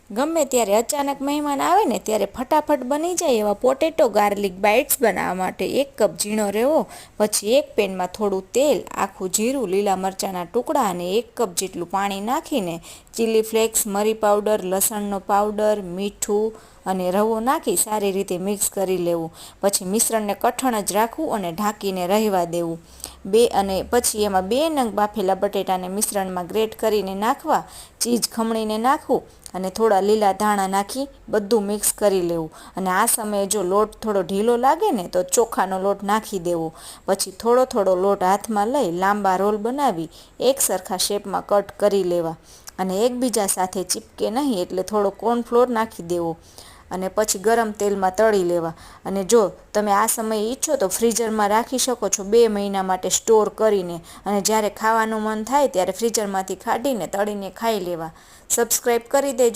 ગમે ત્યારે અચાનક મહેમાન આવે ને ત્યારે ફટાફટ બની જાય એવા પોટેટો ગાર્લિક બાઇટ્સ બનાવવા માટે 1 કપ ઝીણો રવો, પછી એક પેનમાં થોડું તેલ, આખું જીરું, લીલા મરચાંના ટુકડા અને 1 કપ જેટલું પાણી નાખીને ચીલી ફ્લેક્સ, મરી પાવડર, લસણનો પાવડર, મીઠું અને રવો નાખી સારી રીતે મિક્સ કરી લેવું. પછી મિશ્રણને કઠણ જ રાખવું અને ઢાંકીને રહેવા દેવું. પછી એમાં 2 નંગ બાફેલા બટેટાને મિશ્રણમાં ગ્રેટ કરીને નાખવા, ચીઝ ખમણીને નાખવું અને થોડા લીલા ધાણા નાખી બધું મિક્સ કરી લેવું. અને આ સમયે જો લોટ થોડો ઢીલો લાગે ને તો ચોખાનો લોટ નાખી દેવો. પછી થોડો થોડો લોટ હાથમાં લઈ લાંબા રોલ બનાવી એક સરખા શેપમાં કટ કરી લેવા અને એકબીજા સાથે ચીપકે નહીં એટલે થોડો કોર્નફ્લોર નાખી દેવો અને પછી ગરમ તેલમાં તળી લેવા. અને જો તમે આ સમયે ઈચ્છો તો ફ્રીઝરમાં રાખી શકો છો 2 મહિના માટે સ્ટોર કરીને, અને જ્યારે ખાવાનું મન થાય ત્યારે ફ્રીઝરમાંથી કાઢીને તળીને ખાઈ લેવા. સબસ્ક્રાઈબ કરી દેજો.